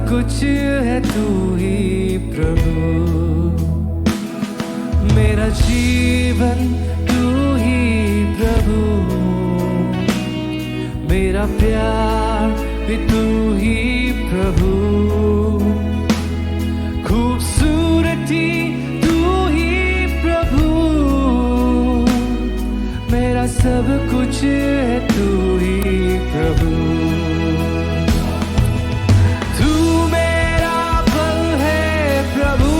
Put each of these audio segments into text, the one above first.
कुछ है तू ही प्रभु, मेरा जीवन तू ही प्रभु, मेरा प्यार भी तू ही प्रभु, खूबसूरती तू ही प्रभु, मेरा सब कुछ है तू ही प्रभु। तू मेरा बल है प्रभु,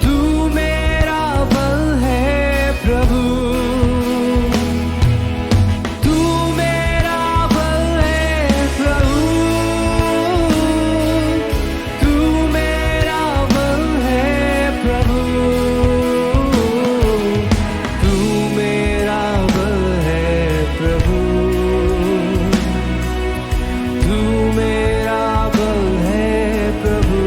तू मेरा बल है प्रभु, तू मेरा बल है प्रभु, तू मेरा बल है प्रभु, तू मेरा बल है प्रभु, तू मेरा बल है प्रभु,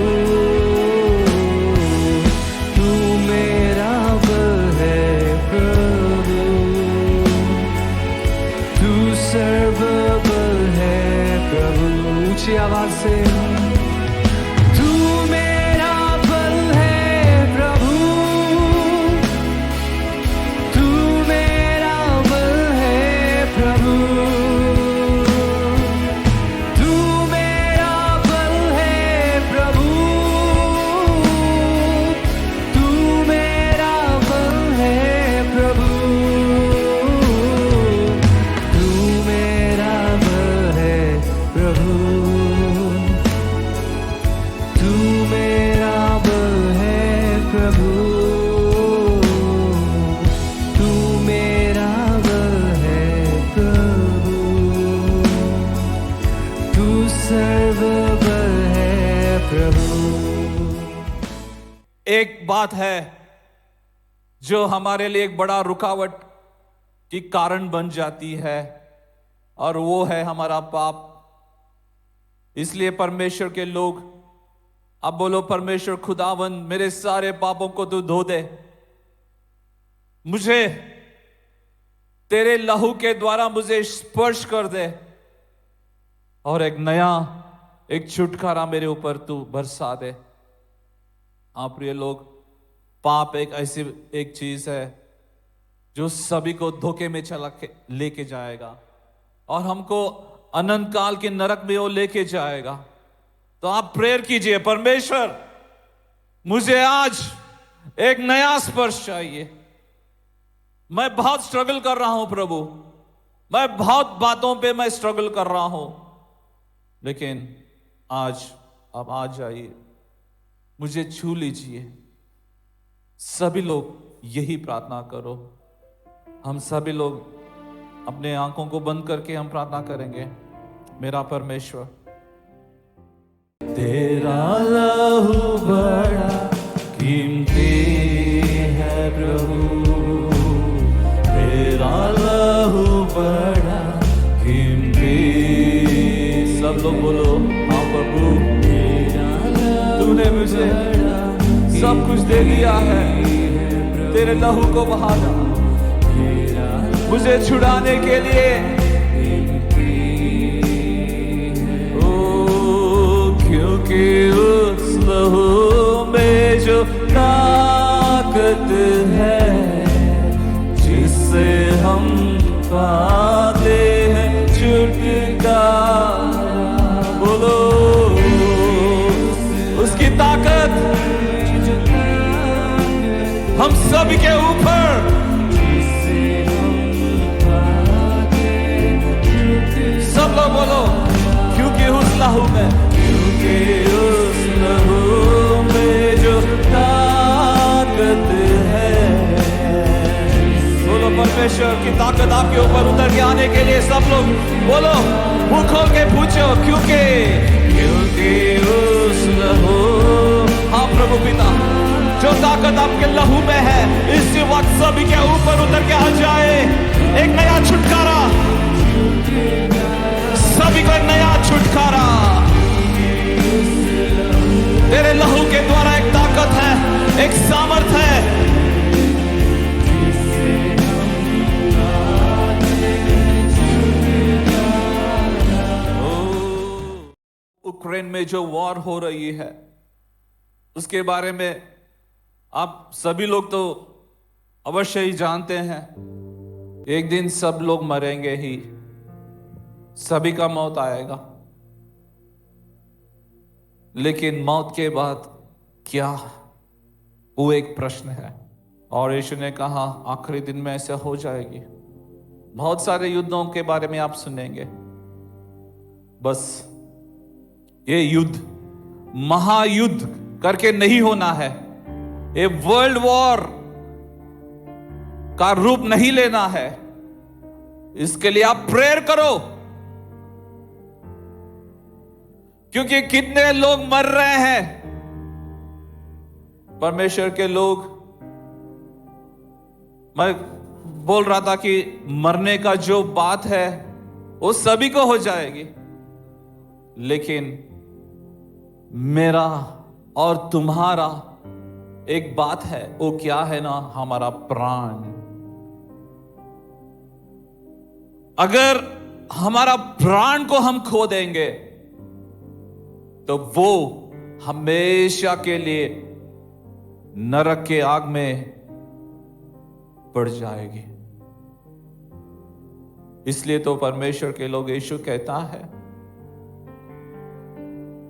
तू मेरा बल है प्रभु, तू सर्वबल है प्रभु। ऊंची आवाज से तू मेरा बल है प्रभु, तू मेरा बल है प्रभु, तू मेरा बल है प्रभु, तू मेरा बल है प्रभु, तू मेरा बल है प्रभु, तू मेरा बल है प्रभु, तू मेरा बल है प्रभु, तू सर्वबल है प्रभु। एक बात है जो हमारे लिए एक बड़ा रुकावट की कारण बन जाती है, और वो है हमारा पाप। इसलिए परमेश्वर के लोग, अब बोलो परमेश्वर खुदावन, मेरे सारे पापों को तू धो दे, मुझे तेरे लहू के द्वारा मुझे स्पर्श कर दे, और एक छुटकारा मेरे ऊपर तू बरसा दे। आप प्रिय लोग, पाप एक ऐसी एक चीज है जो सभी को धोखे में चला के लेके जाएगा, और हमको अनंत काल के नरक में वो लेके जाएगा। तो आप प्रेयर कीजिए, परमेश्वर मुझे आज एक नया स्पर्श चाहिए। मैं बहुत स्ट्रगल कर रहा हूं प्रभु, मैं बहुत बातों पे मैं स्ट्रगल कर रहा हूं, लेकिन आज आप आ जाइए, मुझे छू लीजिए। सभी लोग यही प्रार्थना करो। हम सभी लोग अपने आंखों को बंद करके हम प्रार्थना करेंगे। मेरा परमेश्वर, तेरा लहू बड़ा कीमती है प्रभु, तेरा लहू बड़ा कीमती। सब लोग बोलो, हाँ प्रभु, तूने मुझे सब कुछ दे दिया है, तेरे लहू को बहाना मुझे छुड़ाने के लिए। क्योंकि उस लहू में जो ताकत है, जिससे हम पाते हैं छुटकारा। बोलो, उसकी ताकत हम सभी के ऊपर, सब लोग बोलो, क्योंकि उस लहू में, क्योंकि उस लहू में जो ताकत है। बोलो परमेश्वर की ताकत आपके ऊपर उतर के आने के लिए सब लोग बोलो, मुंह खोल के पूछो, क्योंकि उस लहू, हाँ प्रभु पिता, जो ताकत आपके लहू में है, इसी वक्त सभी के ऊपर उतर के आ जाए। एक नया छुटकारा, सभी को एक नया छुटकारा। तेरे लहू के द्वारा एक ताकत है, एक सामर्थ है। यूक्रेन में जो वॉर हो रही है उसके बारे में आप सभी लोग तो अवश्य ही जानते हैं। एक दिन सब लोग मरेंगे ही, सभी का मौत आएगा। लेकिन मौत के बाद क्या, वो एक प्रश्न है। और यीशु ने कहा आखिरी दिन में ऐसा हो जाएगी। बहुत सारे युद्धों के बारे में आप सुनेंगे, बस ये युद्ध महायुद्ध करके नहीं होना है, ये वर्ल्ड वॉर का रूप नहीं लेना है। इसके लिए आप प्रेयर करो, क्योंकि कितने लोग मर रहे हैं। परमेश्वर के लोग, मैं बोल रहा था कि मरने का जो बात है वो सभी को हो जाएगी, लेकिन मेरा और तुम्हारा एक बात है, वो क्या है ना, हमारा प्राण। अगर हमारा प्राण को हम खो देंगे तो वो हमेशा के लिए नरक के आग में पड़ जाएगी। इसलिए तो परमेश्वर के लोग, यीशु कहता है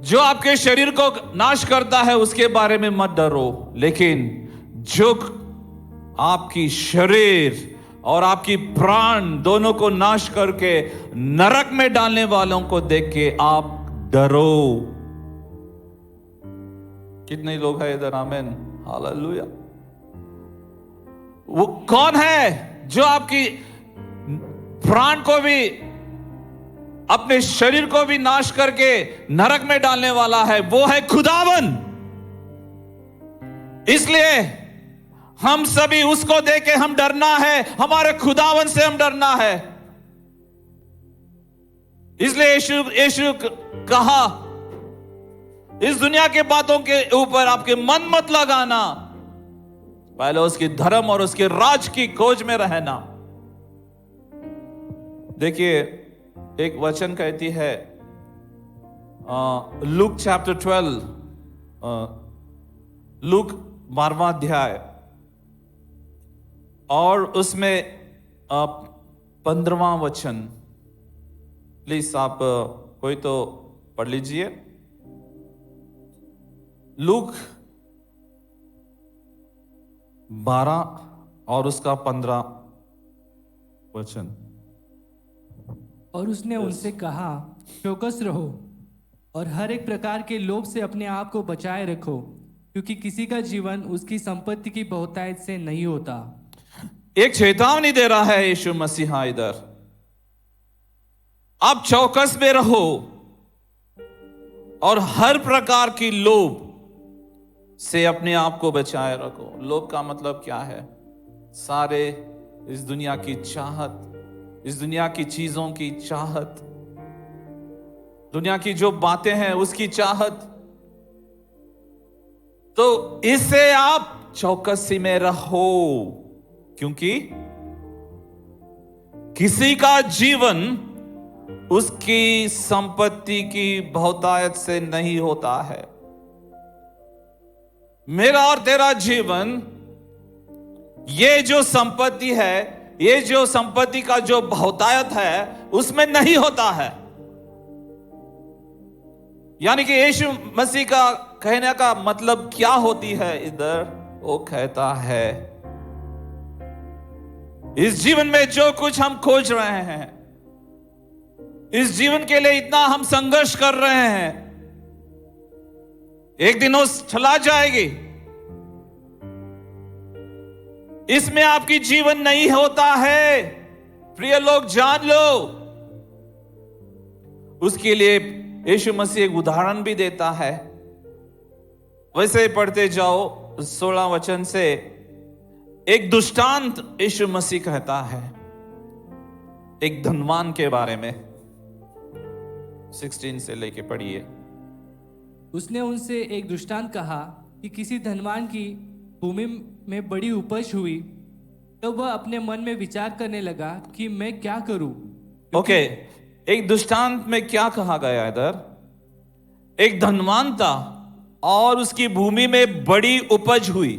जो आपके शरीर को नाश करता है उसके बारे में मत डरो, लेकिन जो आपकी शरीर और आपकी प्राण दोनों को नाश करके नरक में डालने वालों को देख के आप डरो। कितने लोग हैं इधर? आमीन, हालेलुया। वो कौन है जो आपकी प्राण को भी, अपने शरीर को भी नाश करके नरक में डालने वाला है? वो है खुदावन। इसलिए हम सभी उसको देख के हम डरना है, हमारे खुदावन से हम डरना है। इसलिए यीशु कहा इस दुनिया के बातों के ऊपर आपके मन मत लगाना, पहले उसकी धर्म और उसके राज की खोज में रहना। देखिए एक वचन कहती है लूक चैप्टर 12, लूक 12वां अध्याय, और उसमें 15वां वचन। प्लीज आप कोई तो पढ़ लीजिए। लूक 12 और उसका 15 वचन। और उसने उनसे कहा चौकस रहो और हर एक प्रकार के लोभ से अपने आप को बचाए रखो, क्योंकि किसी का जीवन उसकी संपत्ति की बहुतायत से नहीं होता। एक चेतावनी दे रहा है यीशु मसीहा इधर, आप चौकस में रहो और हर प्रकार की लोभ से अपने आप को बचाए रखो। लोभ का मतलब क्या है? सारे इस दुनिया की चाहत, इस दुनिया की चीजों की चाहत, दुनिया की जो बातें हैं उसकी चाहत, तो इससे आप चौकसी में रहो, क्योंकि किसी का जीवन उसकी संपत्ति की बहुतायत से नहीं होता है। मेरा और तेरा जीवन, ये जो संपत्ति है, ये जो संपत्ति का जो बहुतायत है, उसमें नहीं होता है। यानी कि यीशु मसीह का कहने का मतलब क्या होती है इधर? वो कहता है इस जीवन में जो कुछ हम खोज रहे हैं, इस जीवन के लिए इतना हम संघर्ष कर रहे हैं, एक दिन वो चला जाएगी। इसमें आपकी जीवन नहीं होता है। प्रिय लोग जान लो, उसके लिए यीशु मसीह एक उदाहरण भी देता है। वैसे पढ़ते जाओ 16 वचन से, एक दृष्टांत यीशु मसीह कहता है एक धनवान के बारे में। 16 से लेके पढ़िए। उसने उनसे एक दृष्टांत कहा कि किसी धनवान की भूमि में बड़ी उपज हुई, तब वह अपने मन में विचार करने लगा कि मैं क्या करूं। ओके, एक दृष्टांत में क्या कहा गया इधर? एक धनवान था और उसकी भूमि में बड़ी उपज हुई,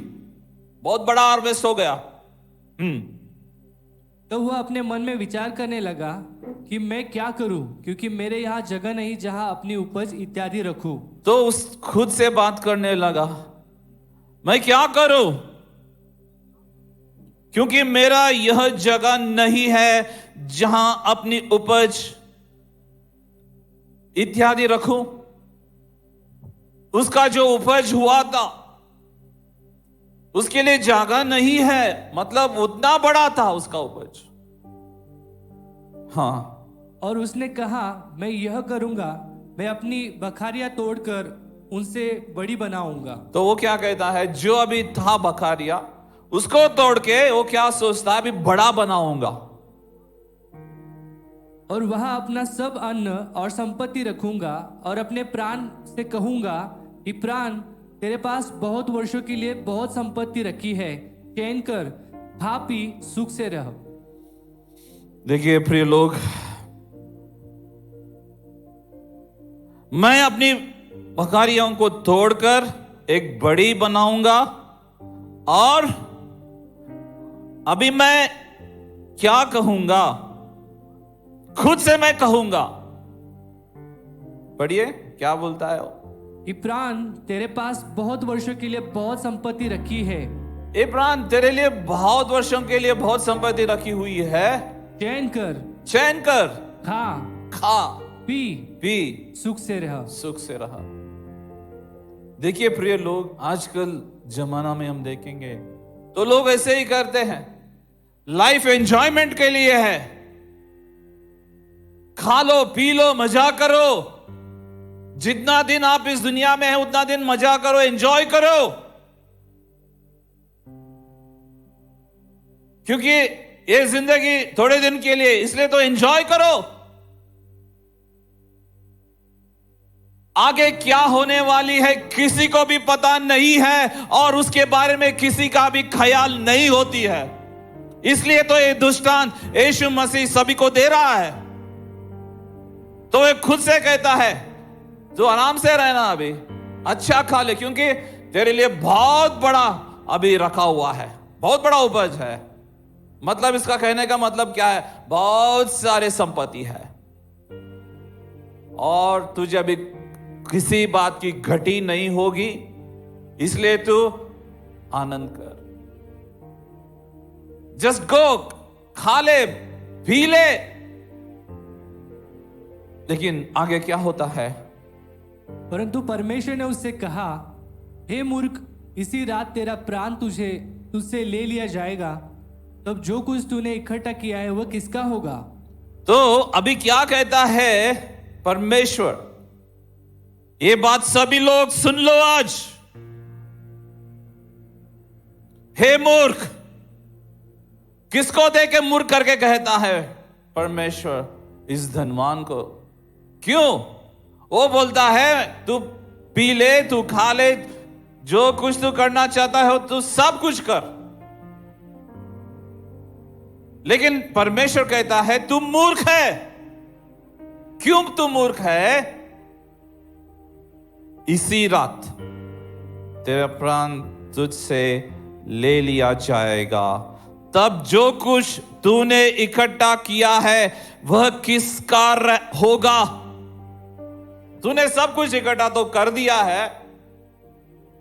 बहुत बड़ा हार्वेस्ट हो गया। तो वह अपने मन में विचार करने लगा कि मैं क्या करूं, क्योंकि मेरे यहाँ जगह नहीं जहां अपनी उपज इत्यादि रखूं। तो उस खुद से बात करने लगा, मैं क्या करूं, क्योंकि मेरा यह जगह नहीं है जहां अपनी उपज इत्यादि रखूं। उसका जो उपज हुआ था उसके लिए जगह नहीं है, मतलब उतना बड़ा था उसका उपज। हाँ, और उसने कहा, मैं यह करूंगा, मैं अपनी बखारियां तोड़कर उनसे बड़ी बनाऊंगा। तो वो क्या कहता है, जो अभी था बखारिया उसको तोड़ के वो क्या सोचता है, अभी बड़ा बनाऊंगा और वहां अपना सब अन्न और संपत्ति रखूंगा और अपने प्राण से कहूंगा कि प्राण, तेरे पास बहुत वर्षों के लिए बहुत संपत्ति रखी है, चैन कर, खा पी, सुख से रह। देखिए प्रिय लोग, मैं अपनी बखारियों को तोड़कर एक बड़ी बनाऊंगा और अभी मैं क्या कहूंगा, खुद से मैं कहूंगा। पढ़िए क्या बोलता है वो, कि प्राण, तेरे पास बहुत वर्षों के लिए बहुत संपत्ति रखी है, ए प्राण, तेरे लिए बहुत वर्षों के लिए बहुत संपत्ति रखी हुई है, चैन कर, चैन कर, खा, खा पी, पी, सुख से रह। सुख से रहा। देखिए प्रिय लोग, आजकल जमाना में हम देखेंगे तो लोग ऐसे ही करते हैं, लाइफ एंजॉयमेंट के लिए है, खा लो, पी लो, मजा करो, जितना दिन आप इस दुनिया में हैं उतना दिन मजा करो, एंजॉय करो, क्योंकि ये जिंदगी थोड़े दिन के लिए, इसलिए तो एंजॉय करो। आगे क्या होने वाली है किसी को भी पता नहीं है और उसके बारे में किसी का भी ख्याल नहीं होती है, इसलिए तो ये दृष्टांत यीशु मसीह सभी को दे रहा है। तो वह खुद से कहता है, तो आराम से रहना, अभी अच्छा खा ले, क्योंकि तेरे लिए बहुत बड़ा अभी रखा हुआ है, बहुत बड़ा उपज है। मतलब इसका कहने का मतलब क्या है, बहुत सारे संपत्ति है और तुझे अभी किसी बात की घटी नहीं होगी, इसलिए तू आनंद कर, जस्ट गो, खा ले, पी ले। लेकिन आगे क्या होता है, परंतु परमेश्वर ने उससे कहा, हे मूर्ख, इसी रात तेरा प्राण तुझसे ले लिया जाएगा, तब जो कुछ तूने इकट्ठा किया है वह किसका होगा। तो अभी क्या कहता है परमेश्वर, ये बात सभी लोग सुन लो आज। हे मूर्ख, किसको देके मूर्ख करके कहता है परमेश्वर, इस धनवान को। क्यों? वो बोलता है तू पी ले, तू खा ले, जो कुछ तू करना चाहता है तू सब कुछ कर, लेकिन परमेश्वर कहता है तू मूर्ख है। क्यों तू मूर्ख है? इसी रात तेरा प्राण तुझसे ले लिया जाएगा, तब जो कुछ तूने इकट्ठा किया है वह किसका होगा। तूने सब कुछ इकट्ठा तो कर दिया है,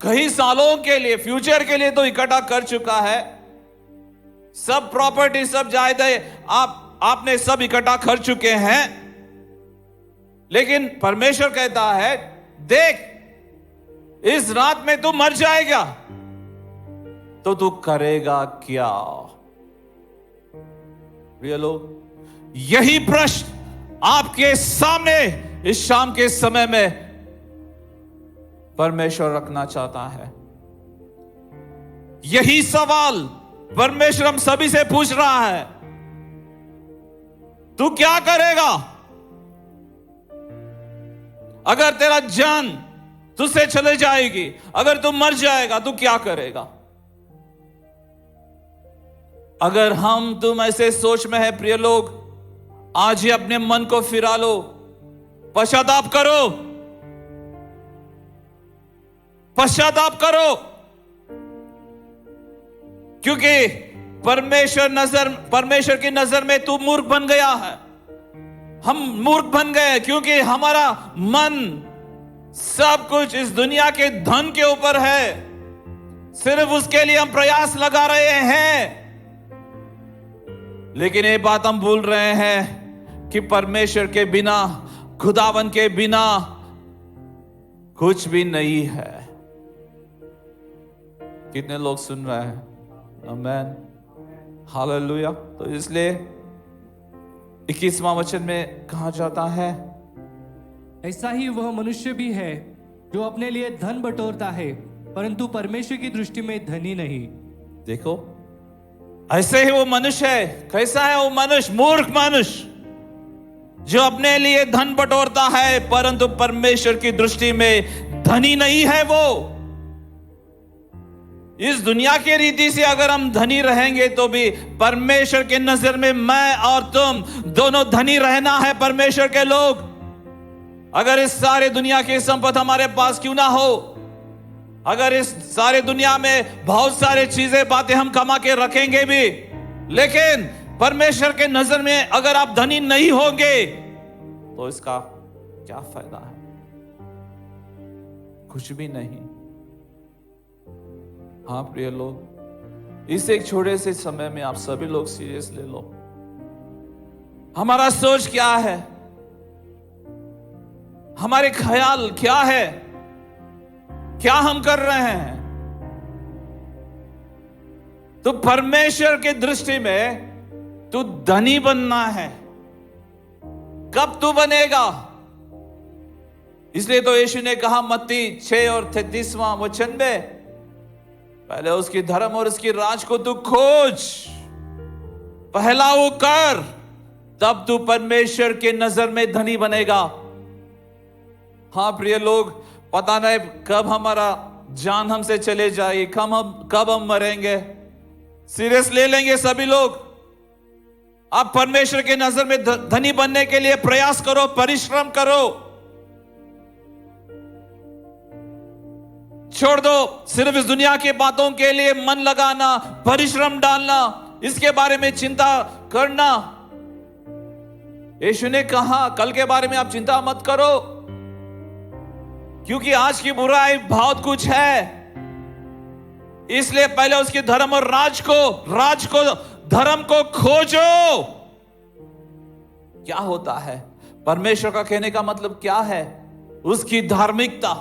कई सालों के लिए, फ्यूचर के लिए तो इकट्ठा कर चुका है, सब प्रॉपर्टी, सब जायदाद आपने सब इकट्ठा कर चुके हैं, लेकिन परमेश्वर कहता है देख, इस रात में तू मर जाएगा, तो तू करेगा क्या? प्रिय लोग, यही प्रश्न आपके सामने इस शाम के समय में परमेश्वर रखना चाहता है। यही सवाल परमेश्वर हम सभी से पूछ रहा है, तू क्या करेगा? अगर तेरा जान तुझसे चले जाएगी, अगर तू मर जाएगा, तू क्या करेगा? अगर हम तुम ऐसे सोच में है प्रिय लोग, आज ही अपने मन को फिरा लो, पश्चाताप करो, पश्चाताप करो, क्योंकि परमेश्वर की नजर में तू मूर्ख बन गया है। हम मूर्ख बन गए क्योंकि हमारा मन सब कुछ इस दुनिया के धन के ऊपर है। सिर्फ उसके लिए हम प्रयास लगा रहे हैं, लेकिन ये बात हम भूल रहे हैं कि परमेश्वर के बिना, खुदावन के बिना कुछ भी नहीं है। कितने लोग सुन रहे हैं? आमेन, हालेलुया। तो इसलिए 21वां वचन में कहा जाता है, ऐसा ही वह मनुष्य भी है जो अपने लिए धन बटोरता है, परंतु परमेश्वर की दृष्टि में धनी नहीं। देखो, ऐसे ही वो मनुष्य है। कैसा है वो मनुष्य? मूर्ख मनुष्य, जो अपने लिए धन बटोरता है परंतु परमेश्वर की दृष्टि में धनी नहीं है। वो इस दुनिया के रीति से अगर हम धनी रहेंगे तो भी परमेश्वर के नजर में मैं और तुम दोनों धनी रहना है। परमेश्वर के लोग, अगर इस सारे दुनिया की संपत्ति हमारे पास क्यों ना हो, अगर इस सारे दुनिया में बहुत सारे चीजें, बातें हम कमा के रखेंगे भी, लेकिन परमेश्वर के नजर में अगर आप धनी नहीं होंगे तो इसका क्या फायदा है? कुछ भी नहीं। हाँ प्रिय लोग, इस एक छोटे से समय में आप सभी लोग सीरियस ले लो। हमारा सोच क्या है? हमारे ख्याल क्या है? क्या हम कर रहे हैं? तो परमेश्वर के दृष्टि में तू धनी बनना है। कब तू बनेगा? इसलिए तो यीशु ने कहा मत्ती 6 और 33वां वचन में, पहले उसकी धर्म और उसकी राज को तू खोज, पहला वो कर, तब तू परमेश्वर के नजर में धनी बनेगा। हाँ प्रिय लोग, पता नहीं कब हमारा जान हमसे चले जाएगी, कब हम मरेंगे। सीरियस ले लेंगे सभी लोग। आप परमेश्वर के नजर में धनी बनने के लिए प्रयास करो, परिश्रम करो। छोड़ दो सिर्फ इस दुनिया की बातों के लिए मन लगाना, परिश्रम डालना, इसके बारे में चिंता करना। यीशु ने कहा कल के बारे में आप चिंता मत करो, क्योंकि आज की बुराई बहुत कुछ है। इसलिए पहले उसकी धर्म और राज को धर्म को खोजो। क्या होता है? परमेश्वर का कहने का मतलब क्या है? उसकी धार्मिकता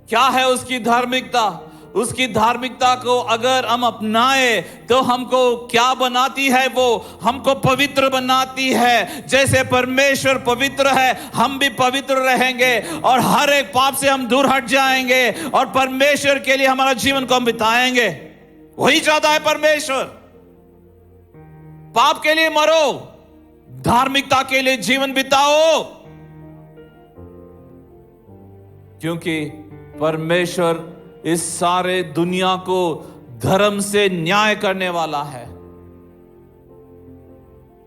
क्या है? उसकी धार्मिकता, उसकी धार्मिकता को अगर हम अपनाए तो हमको क्या बनाती है? वो हमको पवित्र बनाती है। जैसे परमेश्वर पवित्र है, हम भी पवित्र रहेंगे और हर एक पाप से हम दूर हट जाएंगे और परमेश्वर के लिए हमारा जीवन को हम बिताएंगे। वही चाहता है परमेश्वर। पाप के लिए मरो, धार्मिकता के लिए जीवन बिताओ, क्योंकि परमेश्वर इस सारे दुनिया को धर्म से न्याय करने वाला है।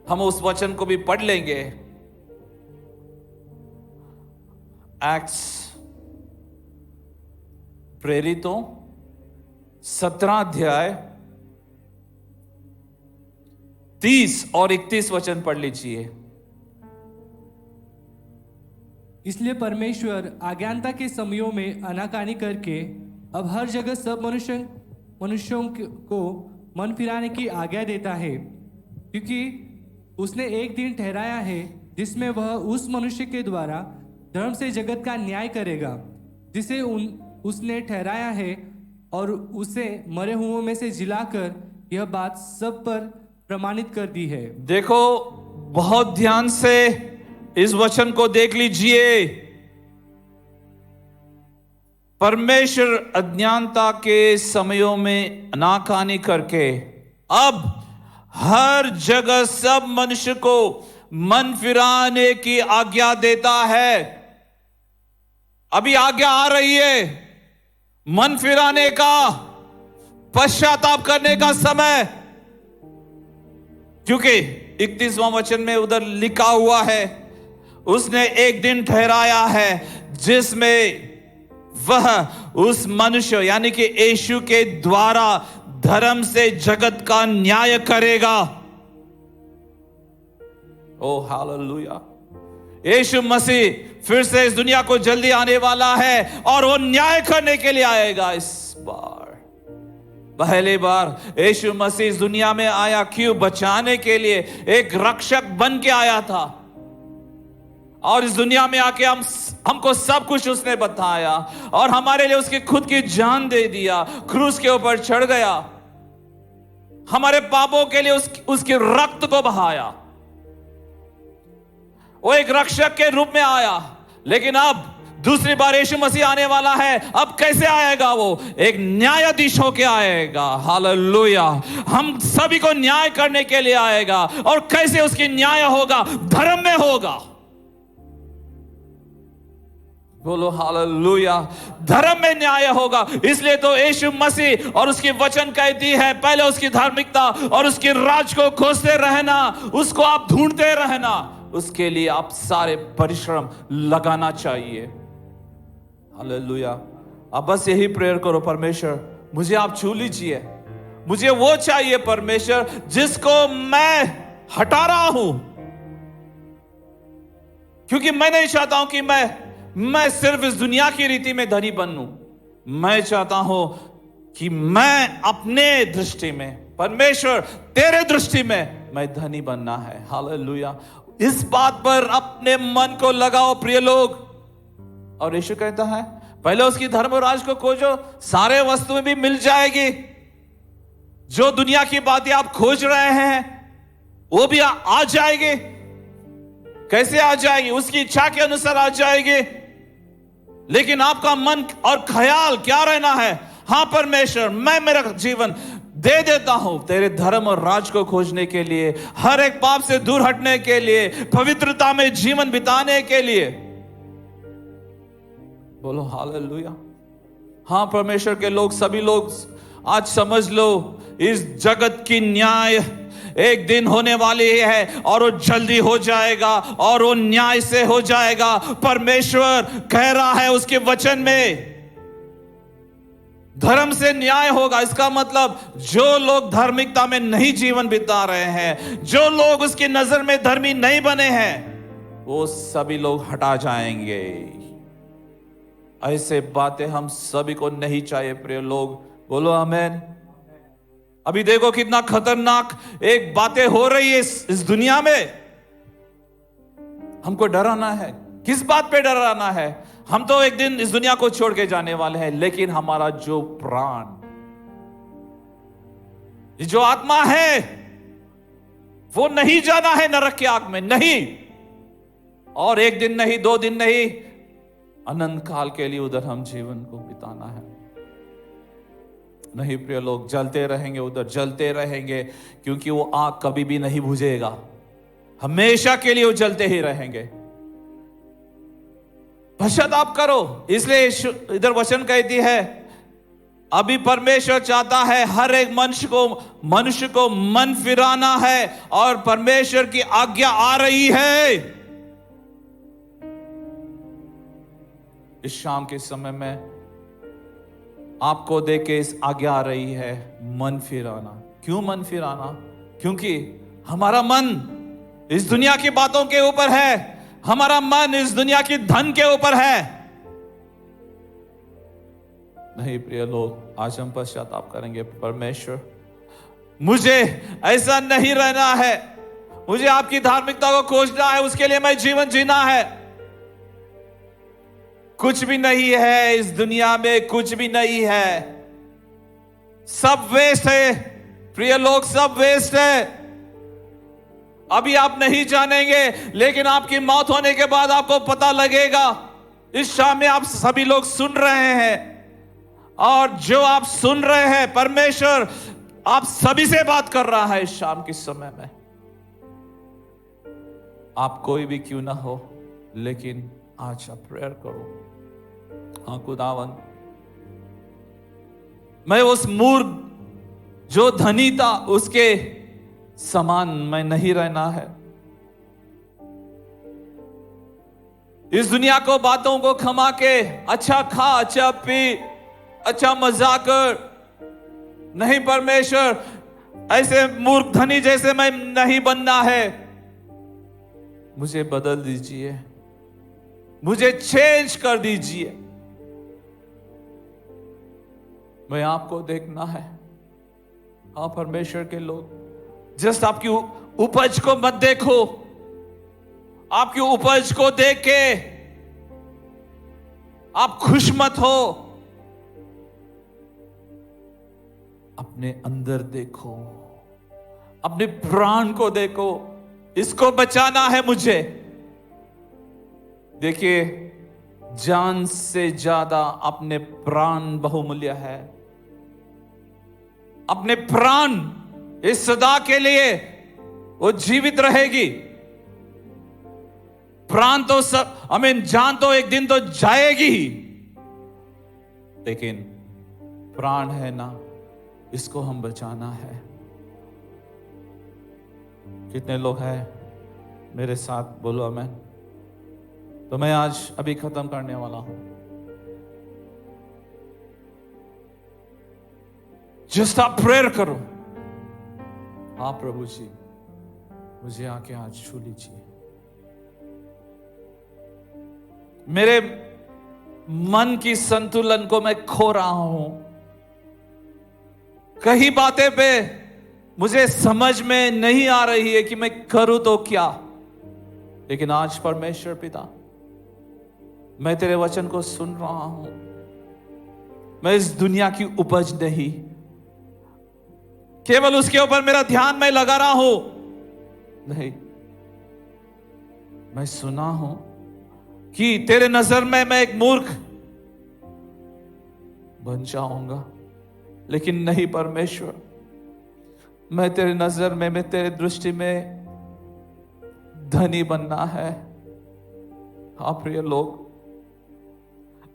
हम उस वचन को भी पढ़ लेंगे। एक्ट्स प्रेरितों 17 अध्याय 30 और 31 वचन पढ़ लीजिए। इसलिए परमेश्वर अज्ञानता के समयों में आनाकानी करके अब हर जगह सब मनुष्यों को मन फिराने की आज्ञा देता है, क्योंकि उसने एक दिन ठहराया है जिसमें वह उस मनुष्य के द्वारा धर्म से जगत का न्याय करेगा, जिसे उसने ठहराया है, और उसे मरे हुओं में से जिलाकर यह बात सब पर प्रमाणित कर दी है। देखो, बहुत ध्यान से इस वचन को देख लीजिए। परमेश्वर अज्ञानता के समयों में नाकानी करके अब हर जगह सब मनुष्य को मन फिराने की आज्ञा देता है। अभी आज्ञा आ रही है मन फिराने का, पश्चाताप करने का समय, क्योंकि 31वां वचन में उधर लिखा हुआ है उसने एक दिन ठहराया है जिसमें वह उस मनुष्य यानी कि यीशु के द्वारा धर्म से जगत का न्याय करेगा। ओ हालेलुया। यीशु मसीह फिर से इस दुनिया को जल्दी आने वाला है और वो न्याय करने के लिए आएगा। इस बार पहली बार यीशु मसीह इस दुनिया में आया, क्यों? बचाने के लिए, एक रक्षक बन के आया था। और इस दुनिया में आके हमको सब कुछ उसने बताया और हमारे लिए उसकी खुद की जान दे दिया, क्रूस के ऊपर चढ़ गया, हमारे पापों के लिए उसके रक्त को बहाया। वो एक रक्षक के रूप में आया, लेकिन अब दूसरी बार यीशु मसीह आने वाला है। अब कैसे आएगा? वो एक न्यायाधीश होके आएगा। हालेलुया। हम सभी को न्याय करने के लिए आएगा। और कैसे उसकी न्याय होगा? धर्म में होगा। बोलो हालेलुया। धर्म में न्याय होगा। इसलिए तो यीशु मसीह और उसकी वचन कहती है, पहले उसकी धार्मिकता और उसके राज को खोजते रहना, उसको आप ढूंढते रहना, उसके लिए आप सारे परिश्रम लगाना चाहिए। हालेलुया। अब बस यही प्रेयर करो, परमेश्वर मुझे आप छू लीजिए, मुझे वो चाहिए परमेश्वर जिसको मैं हटा रहा हूं, क्योंकि मैं नहीं चाहता हूं कि मैं सिर्फ इस दुनिया की रीति में धनी बनूं। मैं चाहता हूं कि मैं अपने दृष्टि में, परमेश्वर तेरे दृष्टि में मैं धनी बनना है। हालेलुया। इस बात पर अपने मन को लगाओ प्रिय लोग। और यीशु कहता है पहले उसकी धर्म और राज को खोजो, सारे वस्तुएं भी मिल जाएगी। जो दुनिया की बातें आप खोज रहे हैं वो भी आ जाएगी। कैसे आ जाएगी? उसकी इच्छा के अनुसार आ जाएगी। लेकिन आपका मन और ख्याल क्या रहना है? हां परमेश्वर, मैं मेरा जीवन दे देता हूं तेरे धर्म और राज को खोजने के लिए, हर एक पाप से दूर हटने के लिए, पवित्रता में जीवन बिताने के लिए। बोलो हालेलुया। हां परमेश्वर के लोग, सभी लोग आज समझ लो, इस जगत की न्याय एक दिन होने वाली है और वो जल्दी हो जाएगा और वो न्याय से हो जाएगा। परमेश्वर कह रहा है उसके वचन में, धर्म से न्याय होगा। इसका मतलब जो लोग धार्मिकता में नहीं जीवन बिता रहे हैं, जो लोग उसकी नजर में धर्मी नहीं बने हैं, वो सभी लोग हटा जाएंगे। ऐसे बातें हम सभी को नहीं चाहिए प्रिय लोग। बोलो आमीन। अभी देखो कितना खतरनाक एक बातें हो रही है इस दुनिया में। हमको डराना है। किस बात पे डराना है? हम तो एक दिन इस दुनिया को छोड़ के जाने वाले हैं, लेकिन हमारा जो प्राण, जो आत्मा है, वो नहीं जाना है नरक की आग में, नहीं। और एक दिन नहीं, 2 दिन नहीं, अनंत काल के लिए उधर हम जीवन को बिताना है। नहीं प्रिय लोग, जलते रहेंगे, उधर जलते रहेंगे, क्योंकि वो आग कभी भी नहीं बुझेगा। हमेशा के लिए वो जलते ही रहेंगे। पश्चाताप करो। इसलिए इधर वचन कहती है, अभी परमेश्वर चाहता है हर एक मनुष्य को मन फिराना है, और परमेश्वर की आज्ञा आ रही है। इस शाम के समय में आपको देख के इस आज्ञा आ रही है, मन फिराना। क्यों मन फिराना? क्योंकि हमारा मन इस दुनिया की बातों के ऊपर है, हमारा मन इस दुनिया की धन के ऊपर है। नहीं प्रिय लोग, आज हम पश्चाताप करेंगे। परमेश्वर, मुझे ऐसा नहीं रहना है, मुझे आपकी धार्मिकता को खोजना है, उसके लिए मैं जीवन जीना है। कुछ भी नहीं है इस दुनिया में, कुछ भी नहीं है, सब वेस्ट है प्रिय लोग, सब वेस्ट है। अभी आप नहीं जानेंगे, लेकिन आपकी मौत होने के बाद आपको पता लगेगा। इस शाम में आप सभी लोग सुन रहे हैं, और जो आप सुन रहे हैं, परमेश्वर आप सभी से बात कर रहा है इस शाम के समय में। आप कोई भी क्यों ना हो, लेकिन आज आप प्रेयर करो। हाँ खुदावन, मैं उस मूर्ख जो धनी था उसके समान मैं नहीं रहना है। इस दुनिया को बातों को खमा के अच्छा खा, अच्छा पी, अच्छा मजा कर। नहीं परमेश्वर, ऐसे मूर्ख धनी जैसे मैं नहीं बनना है। मुझे बदल दीजिए, मुझे चेंज कर दीजिए। मैं आपको देखना है। हाँ परमेश्वर के लोग, जस्ट आपकी उपज को मत देखो। आपकी उपज को देख के आप खुश मत हो। अपने अंदर देखो, अपने प्राण को देखो। इसको बचाना है मुझे। देखिए, जान से ज्यादा अपने प्राण बहुमूल्य है। अपने प्राण इस सदा के लिए वो जीवित रहेगी। प्राण तो सब, जान तो एक दिन तो जाएगी ही, लेकिन प्राण है ना, इसको हम बचाना है। कितने लोग हैं मेरे साथ? बोलो आमीन। तो मैं आज अभी खत्म करने वाला हूं। जस्ट आप प्रेयर करो। हाँ प्रभु जी, मुझे आके आज छू लीजिए। मेरे मन की संतुलन को मैं खो रहा हूं। कई बातें पे मुझे समझ में नहीं आ रही है कि मैं करूं तो क्या। लेकिन आज परमेश्वर पिता, मैं तेरे वचन को सुन रहा हूं। मैं इस दुनिया की उपज नहीं, केवल उसके ऊपर मेरा ध्यान मैं लगा रहा हूं। नहीं, मैं सुना हूं कि तेरे नजर में मैं एक मूर्ख बन जाऊंगा, लेकिन नहीं परमेश्वर, मैं तेरे नजर में, मैं तेरे दृष्टि में धनी बनना है। हाँ प्रिय लोग,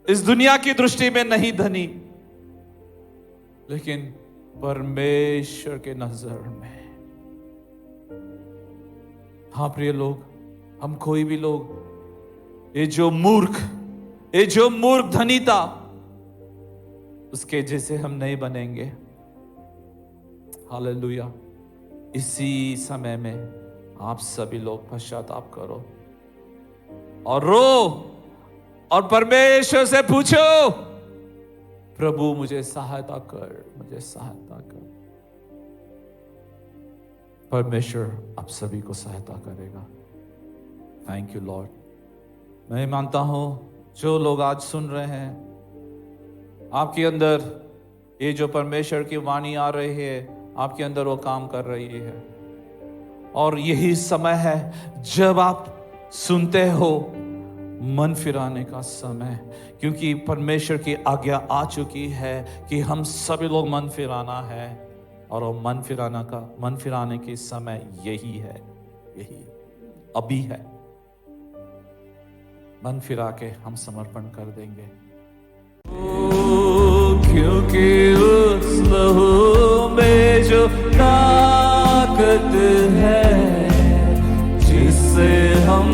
इस दुनिया की दृष्टि में नहीं धनी, लेकिन परमेश्वर के नजर में। हाँ प्रिय लोग, हम कोई भी लोग ये जो मूर्ख धनी था, उसके जैसे हम नहीं बनेंगे। हालेलुया। इसी समय में आप सभी लोग पश्चाताप करो और रो और परमेश्वर से पूछो, प्रभु मुझे सहायता कर, मुझे सहायता कर। परमेश्वर आप सभी को सहायता करेगा। Thank you Lord. मैं मानता हूं जो लोग आज सुन रहे हैं, आपके अंदर ये जो परमेश्वर की वाणी आ रही है, आपके अंदर वो काम कर रही है। और यही समय है जब आप सुनते हो, मन फिराने का समय, क्योंकि परमेश्वर की आज्ञा आ चुकी है कि हम सभी लोग मन फिराना है। और वो मन फिराने की समय यही है, यही अभी है। मन फिरा के हम समर्पण कर देंगे। क्योंकि उस लहू में जो ताकत है, जिससे हम